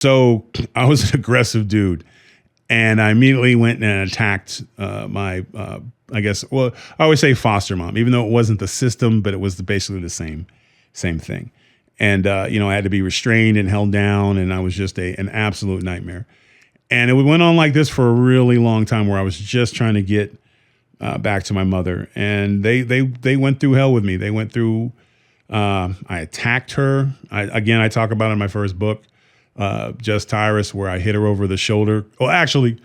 So I was an aggressive dude, and I immediately went and attacked my, I guess, well, I always say foster mom, even though it wasn't the system, but it was basically the same thing. And I had to be restrained and held down, and I was just an absolute nightmare. And it went on like this for a really long time, where I was just trying to get back to my mother, and they went through hell with me. They went through. I attacked her. I talk about it in my first book, Stool Tyrus, where I hit her over the shoulder. Well, actually,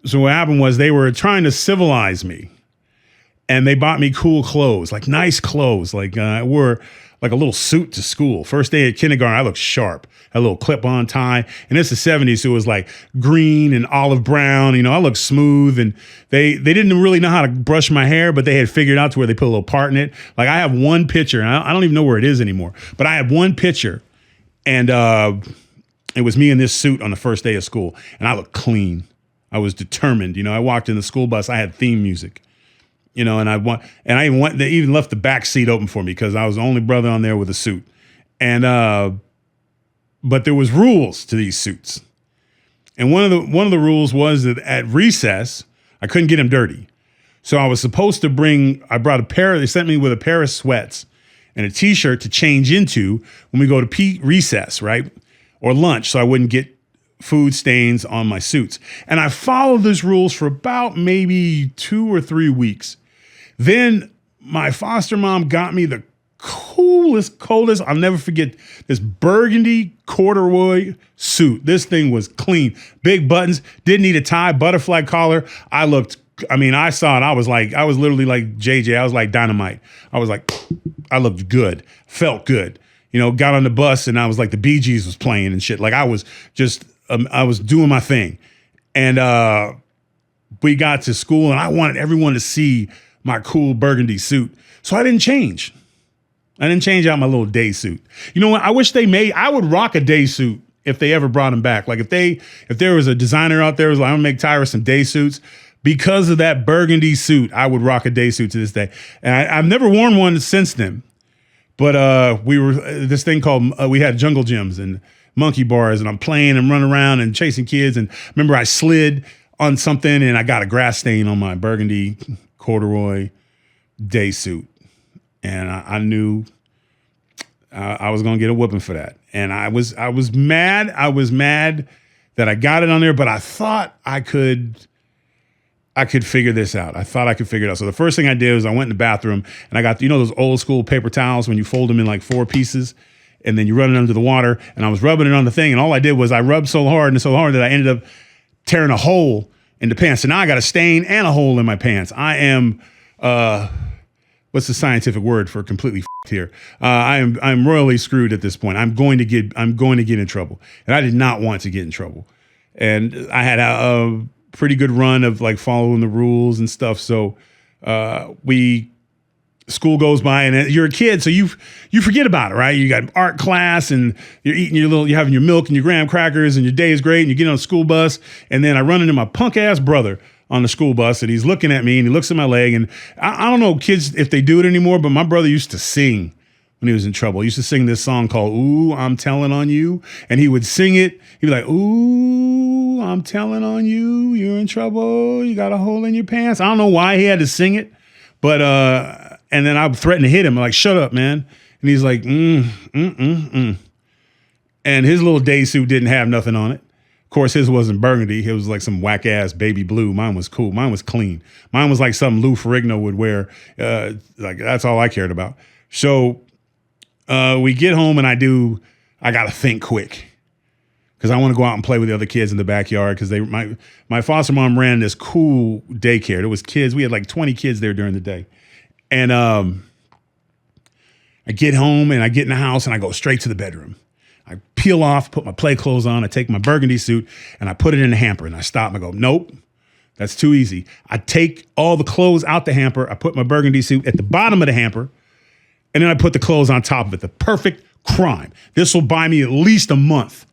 so what happened was they were trying to civilize me, and they bought me cool clothes, like nice clothes. Like I wore like a little suit to school. First day at kindergarten, I looked sharp. Had a little clip-on tie. And it's the 70s, so it was like green and olive brown. I looked smooth. And they didn't really know how to brush my hair, but they had figured out to where they put a little part in it. Like I have one picture, and I don't even know where it is anymore. But I had one picture, and it was me in this suit on the first day of school. And I looked clean. I was determined. I walked in the school bus. I had theme music. And they even left the back seat open for me because I was the only brother on there with a suit. And but there was rules to these suits. And one of the rules was that at recess, I couldn't get them dirty. So I was supposed to they sent me with a pair of sweats and a t-shirt to change into when we go to recess, right? Or lunch, so I wouldn't get food stains on my suits. And I followed those rules for about maybe 2 or 3 weeks. Then my foster mom got me the coolest, I'll never forget, this burgundy corduroy suit. This thing was clean, big buttons, didn't need a tie, butterfly collar. I saw it. I was literally like JJ. I was like dynamite. I looked good, felt good. Got on the bus and I was like the Bee Gees was playing and shit. Like I was doing my thing. And we got to school and I wanted everyone to see my cool burgundy suit. So I didn't change. I didn't change out my little day suit. You know what? I wish I would rock a day suit if they ever brought them back. Like if there was a designer out there who was like, I'm gonna make Tyrus some day suits. Because of that burgundy suit, I would rock a day suit to this day. And I've never worn one since then. But we were this thing called, we had jungle gyms and monkey bars, and I'm playing and running around and chasing kids. And remember I slid on something and I got a grass stain on my burgundy corduroy day suit. And I knew I was going to get a whooping for that. And I was mad. I was mad that I got it on there, but I thought I could figure this out. I thought I could figure it out. So the first thing I did was I went in the bathroom and I got, those old school paper towels when you fold them in like 4 pieces and then you run it under the water, and I was rubbing it on the thing. And all I did was I rubbed so hard that I ended up tearing a hole in the pants. So now I got a stain and a hole in my pants. I am, what's the scientific word for completely f***ed here? I'm royally screwed at this point. I'm going to get in trouble. And I did not want to get in trouble. And I had a pretty good run of like following the rules and stuff. So school goes by and you're a kid, so you forget about it, right? You got art class and you're eating you're having your milk and your graham crackers and your day is great and you get on a school bus. And then I run into my punk ass brother on the school bus and he's looking at me and he looks at my leg. And I don't know kids if they do it anymore, but my brother used to sing when he was in trouble. He used to sing this song called Ooh, I'm Telling on You. And he would sing it. He'd be like, ooh, I'm telling on you. You're in trouble. You got a hole in your pants. I don't know why he had to sing it, but and then I threatened to hit him. I'm like, shut up, man. And he's like, And his little day suit didn't have nothing on it. Of course, his wasn't burgundy. It was like some whack ass baby blue. Mine was cool. Mine was clean. Mine was like something Lou Ferrigno would wear. Like that's all I cared about. So we get home and I got to think quick because I want to go out and play with the other kids in the backyard because my foster mom ran this cool daycare. There was kids. We had like 20 kids there during the day. And I get home and I get in the house and I go straight to the bedroom. I peel off, put my play clothes on. I take my burgundy suit and I put it in the hamper and I stop and I go, nope, that's too easy. I take all the clothes out the hamper. I put my burgundy suit at the bottom of the hamper and then I put the clothes on top of it. The perfect crime. This will buy me at least a month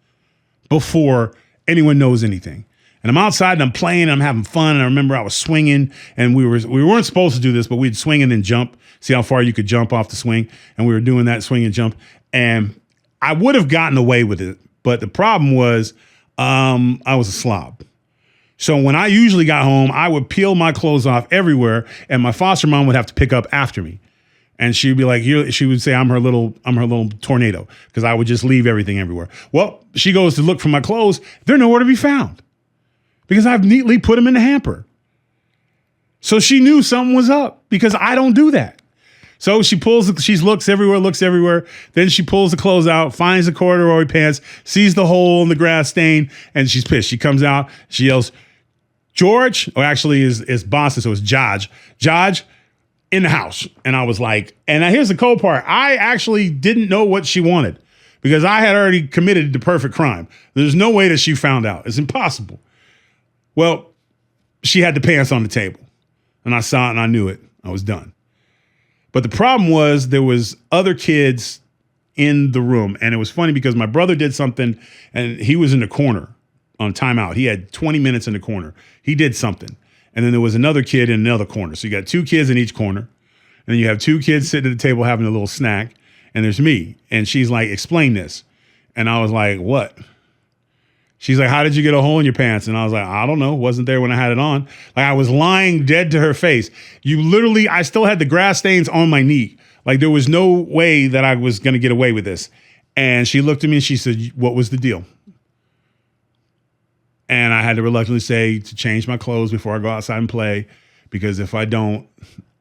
before anyone knows anything. And I'm outside and I'm playing and I'm having fun. And I remember I was swinging and we weren't supposed to do this, but we'd swing and then jump, see how far you could jump off the swing. And we were doing that swing and jump. And I would have gotten away with it But the problem was I was a slob. So when I usually got home, I would peel my clothes off everywhere, and my foster mom would have to pick up after me. And she'd be like, she would say, I'm her little tornado, because I would just leave everything everywhere. Well, she goes to look for my clothes. They're nowhere to be found because I've neatly put them in the hamper. So she knew something was up because I don't do that. So she looks everywhere. Then she pulls the clothes out, finds the corduroy pants, sees the hole in the grass stain, and she's pissed. She comes out, she yells, George, or actually is Boston, so it's Judge, in the house. And I was like, and now here's the cold part. I actually didn't know what she wanted because I had already committed the perfect crime. There's no way that she found out. It's impossible. Well, she had the pants on the table, and I saw it and I knew it. I was done. But the problem was there was other kids in the room. And it was funny because my brother did something and he was in the corner on timeout. He had 20 minutes in the corner. He did something. And then there was another kid in another corner. So you got two kids in each corner. And then you have two kids sitting at the table having a little snack. And there's me. And she's like, explain this. And I was like, what? She's like, how did you get a hole in your pants? And I was like, I don't know. Wasn't there when I had it on. Like I was lying dead to her face. I still had the grass stains on my knee. Like there was no way that I was going to get away with this. And she looked at me and she said, what was the deal? And I had to reluctantly say to change my clothes before I go outside and play, because if I don't,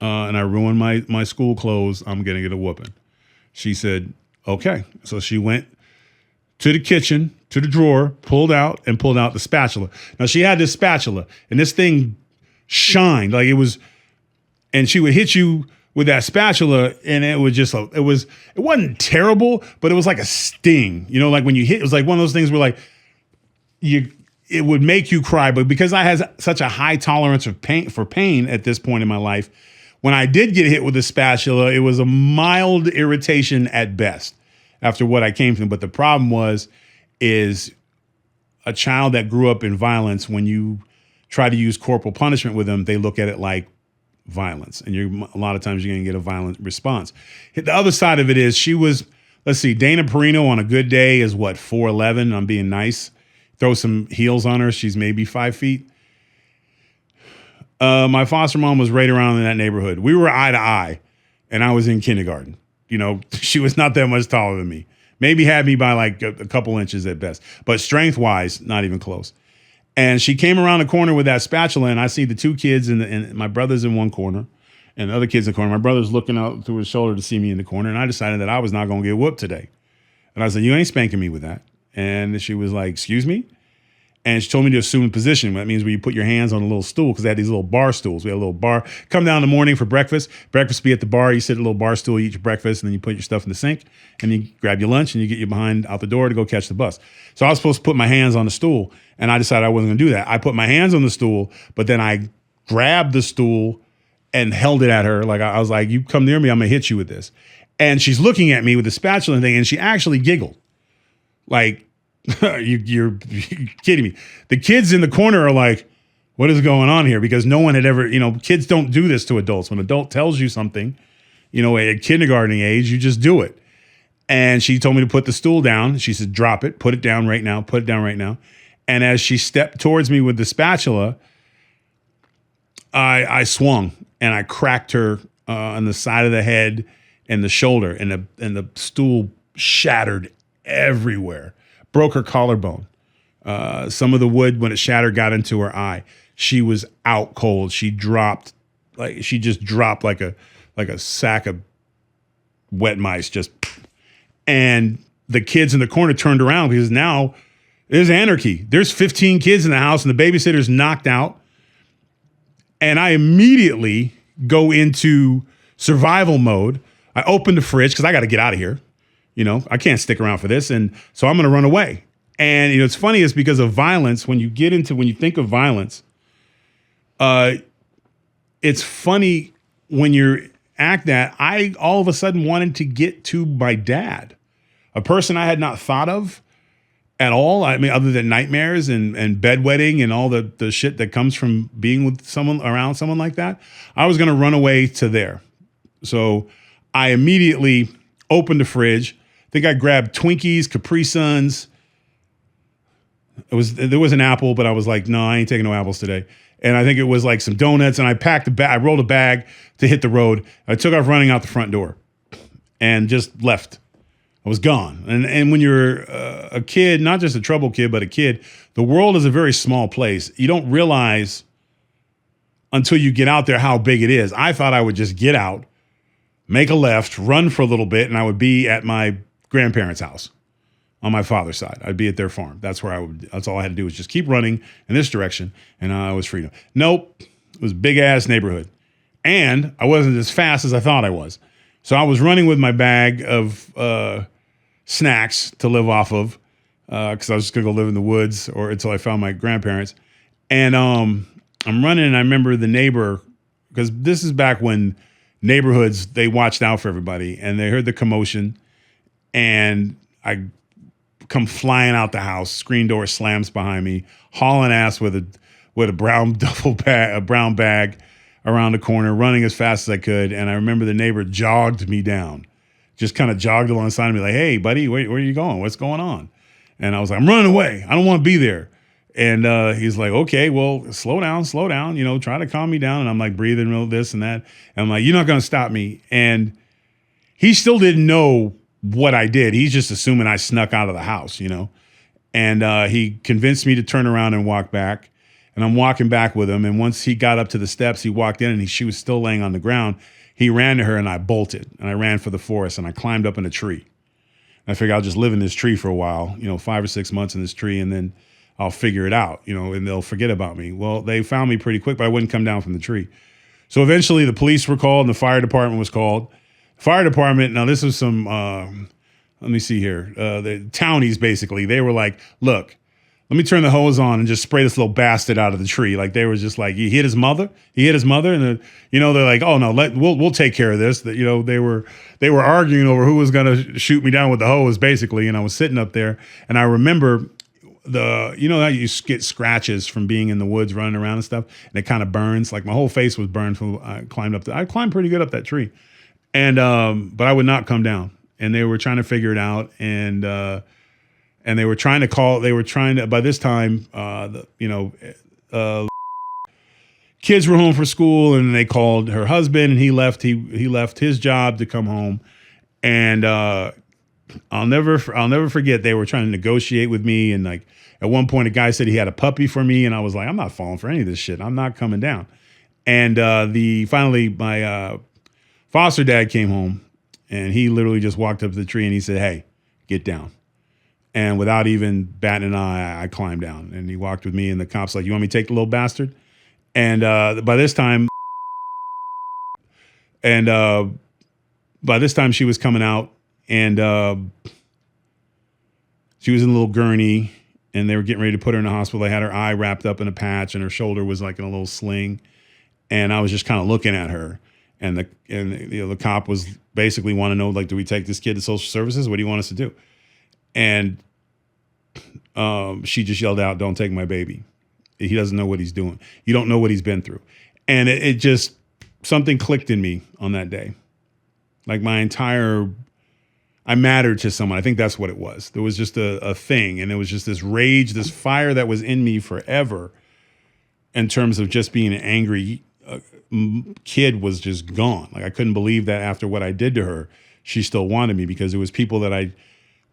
and I ruin my school clothes, I'm going to get a whooping. She said, okay. So she went to the kitchen, to the drawer, pulled out the spatula. Now she had this spatula and this thing shined like it was, and she would hit you with that spatula and it was just, it wasn't terrible, but it was like a sting, like when you hit, it was like one of those things where like it would make you cry. But because I had such a high tolerance of pain at this point in my life, when I did get hit with a spatula, it was a mild irritation at best after what I came through. But the problem is a child that grew up in violence, when you try to use corporal punishment with them, they look at it like violence. And a lot of times you're going to get a violent response. The other side of it is let's see, Dana Perino on a good day is 4'11". I'm being nice. Throw some heels on her. She's maybe 5 feet. My foster mom was right around in that neighborhood. We were eye to eye, and I was in kindergarten. She was not that much taller than me. Maybe had me by like a couple inches at best. But strength-wise, not even close. And she came around the corner with that spatula, and I see the two kids, and my brother's in one corner, and the other kid's in the corner. My brother's looking out through his shoulder to see me in the corner, and I decided that I was not going to get whooped today. And I said, you ain't spanking me with that. And she was like, excuse me? And she told me to assume position. That means where you put your hands on a little stool, because they had these little bar stools. We had a little bar. Come down in the morning for breakfast. Breakfast be at the bar. You sit at a little bar stool, you eat your breakfast, and then you put your stuff in the sink, and you grab your lunch, and you get your behind out the door to go catch the bus. So I was supposed to put my hands on the stool, and I decided I wasn't going to do that. I put my hands on the stool, but then I grabbed the stool and held it at her. Like I was like, you come near me, I'm going to hit you with this. And she's looking at me with the spatula thing, and she actually giggled. Like, you're kidding me. The kids in the corner are like, what is going on here? Because no one had ever, kids don't do this to adults. When an adult tells you something, at kindergarten age, you just do it. And she told me to put the stool down. She said, drop it, put it down right now, put it down right now. And as she stepped towards me with the spatula, I swung and I cracked her on the side of the head and the shoulder, and the stool shattered everywhere. Broke her collarbone. Some of the wood, when it shattered, got into her eye. She was out cold. She just dropped like a sack of wet mice. And the kids in the corner turned around because now there's anarchy. There's 15 kids in the house and the babysitter's knocked out. And I immediately go into survival mode. I open the fridge because I got to get out of here. I can't stick around for this. And so I'm going to run away. And, it's funny, it's because of violence. When you think of violence, it's funny when you act that. I all of a sudden wanted to get to my dad, a person I had not thought of at all. I mean, other than nightmares and bedwetting and all the shit that comes from being with someone, around someone like that. I was going to run away to there. So I immediately opened the fridge. I think I grabbed Twinkies, Capri Suns, there was an apple, but I was like, no, I ain't taking no apples today. And I think it was like some donuts, and I packed a bag. I rolled a bag to hit the road. I took off running out the front door and just left. I was gone. And when you're a kid, not just a trouble kid, but a kid, the world is a very small place. You don't realize until you get out there how big it is. I thought I would just get out, make a left, run for a little bit, and I would be at my grandparents' house on my father's side. I'd be at their farm. That's where that's all I had to do was just keep running in this direction, and I was free. Nope. It was a big ass neighborhood. And I wasn't as fast as I thought I was. So I was running with my bag of snacks to live off of, because I was just gonna go live in the woods or until I found my grandparents. And I'm running, and I remember the neighbor, because this is back when neighborhoods, they watched out for everybody, and they heard the commotion, and I come flying out the house, screen door slams behind me, hauling ass with a brown duffel bag, a brown bag around the corner, running as fast as I could. And I remember the neighbor jogged me down, just kind of jogged alongside of me like, hey, buddy, where are you going? What's going on? And I was like, I'm running away. I don't want to be there. And he's like, okay, well, slow down, try to calm me down. And I'm like breathing real this and that. And I'm like, you're not going to stop me. And he still didn't know what I did. He's just assuming I snuck out of the house, And he convinced me to turn around and walk back. And I'm walking back with him. And once he got up to the steps, he walked in, and she was still laying on the ground. He ran to her, and I bolted. And I ran for the forest, and I climbed up in a tree. And I figured I'll just live in this tree for a while, 5 or 6 months in this tree, and then I'll figure it out, and they'll forget about me. Well, they found me pretty quick, but I wouldn't come down from the tree. So eventually the police were called, and the fire department was called. Fire department, now this was some, let me see here, the townies basically, they were like, look, let me turn the hose on and just spray this little bastard out of the tree. Like they were just like, he hit his mother, and they're like, oh no, we'll take care of this. That they were arguing over who was gonna shoot me down with the hose basically, and I was sitting up there, and I remember how you get scratches from being in the woods running around and stuff, and it kind of burns. Like my whole face was burned from I climbed pretty good up that tree, and but I would not come down. And they were trying to figure it out, and they were trying to by this time kids were home for school, and they called her husband, and he left his job to come home, and I'll never forget, they were trying to negotiate with me, and like at one point a guy said he had a puppy for me, and I was like, I'm not falling for any of this shit. I'm not coming down. And finally my foster dad came home, and he literally just walked up to the tree, and he said, hey, get down. And without even batting an eye, I climbed down, and he walked with me, and the cop's like, you want me to take the little bastard? And by this time she was coming out, and she was in a little gurney, and they were getting ready to put her in the hospital. They had her eye wrapped up in a patch, and her shoulder was like in a little sling. And I was just kind of looking at her, and the cop was basically want to know, like, do we take this kid to social services? What do you want us to do? And she just yelled out, don't take my baby. He doesn't know what he's doing. You don't know what he's been through. And it just, something clicked in me on that day. Like I mattered to someone. I think that's what it was. There was just a thing, and it was just this rage, this fire that was in me forever in terms of just being an angry kid was just gone. Like I couldn't believe that after what I did to her, she still wanted me, because there was people that I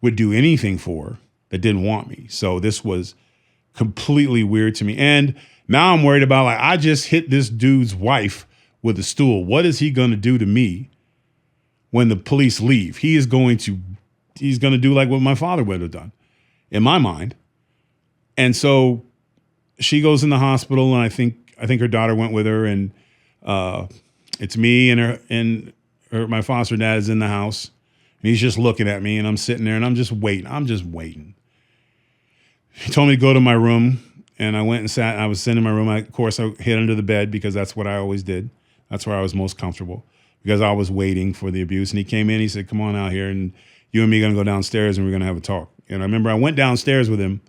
would do anything for that didn't want me. So this was completely weird to me. And now I'm worried about, like, I just hit this dude's wife with a stool. What is he going to do to me when the police leave? He's going to do like what my father would have done, in my mind. And so she goes in the hospital, and I think her daughter went with her, and it's me and my foster dad is in the house, and he's just looking at me, and I'm sitting there, and I'm just waiting. He told me to go to my room, and I went and sat. I was sitting in my room. Of course, I hid under the bed, because that's what I always did. That's where I was most comfortable, because I was waiting for the abuse. And he came in, he said, come on out here, and you and me are going to go downstairs, and we're going to have a talk. And I remember I went downstairs with him,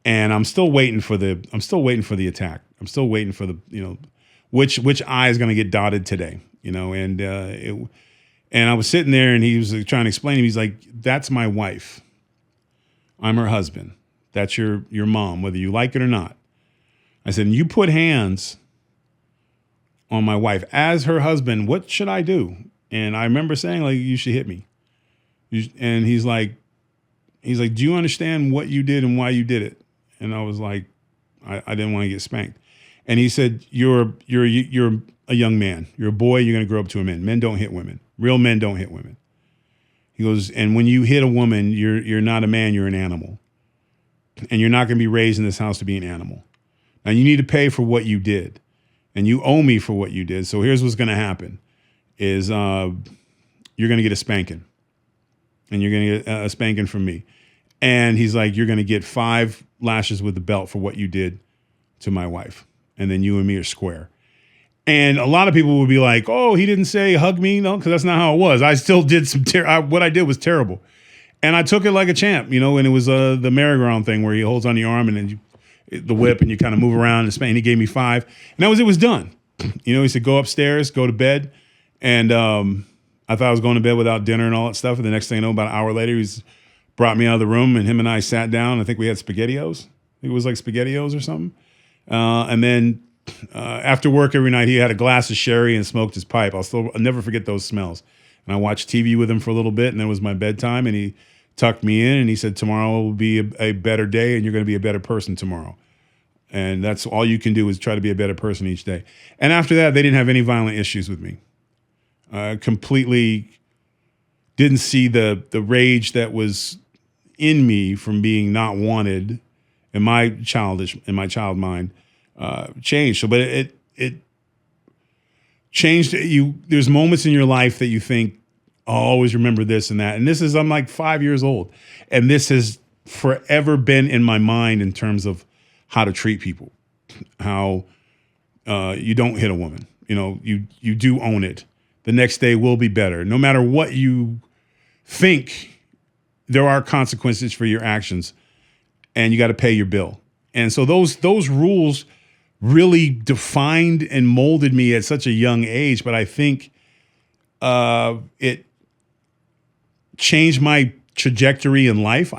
and I'm still waiting for the attack. I'm still waiting for the, which I is going to get dotted today, and I was sitting there, and he was trying to explain to me. He's like, that's my wife. I'm her husband. That's your mom, whether you like it or not. I said, you put hands on my wife as her husband. What should I do? And I remember saying, like, you should hit me. And he's like, do you understand what you did and why you did it? And I was like, I didn't want to get spanked. And he said, you're a young man. You're a boy. You're going to grow up to a man. Men don't hit women. Real men don't hit women. He goes, and when you hit a woman, you're not a man. You're an animal. And you're not going to be raised in this house to be an animal. Now you need to pay for what you did. And you owe me for what you did. So here's what's going to happen is you're going to get a spanking. And you're going to get a spanking from me. And he's like, you're going to get 5 lashes with the belt for what you did to my wife. And then you and me are square. And a lot of people would be like, oh, he didn't say hug me. No, because that's not how it was. I still did what I did was terrible. And I took it like a champ, and it was the merry-go-round thing where he holds on your arm and then the whip and you kind of move around and spank. And he gave me 5. And it was done. He said, go upstairs, go to bed. And I thought I was going to bed without dinner and all that stuff. And the next thing I know, about an hour later, he's brought me out of the room and him and I sat down. I think we had SpaghettiOs. I think it was like SpaghettiOs or something. And then after work every night, he had a glass of sherry and smoked his pipe. I'll never forget those smells. And I watched TV with him for a little bit, and then it was my bedtime, and he tucked me in, and he said, tomorrow will be a better day, and you're going to be a better person tomorrow. And that's all you can do is try to be a better person each day. And after that, they didn't have any violent issues with me. Completely didn't see the rage that was in me from being not wanted in my child mind changed. So, but it changed you. There's moments in your life that you think, I'll always remember this and that. And I'm like 5 years old. And this has forever been in my mind in terms of how to treat people, how you don't hit a woman. You do own it. The next day will be better. No matter what you think, there are consequences for your actions, and you got to pay your bill. And so those rules really defined and molded me at such a young age. But I think it changed my trajectory in life.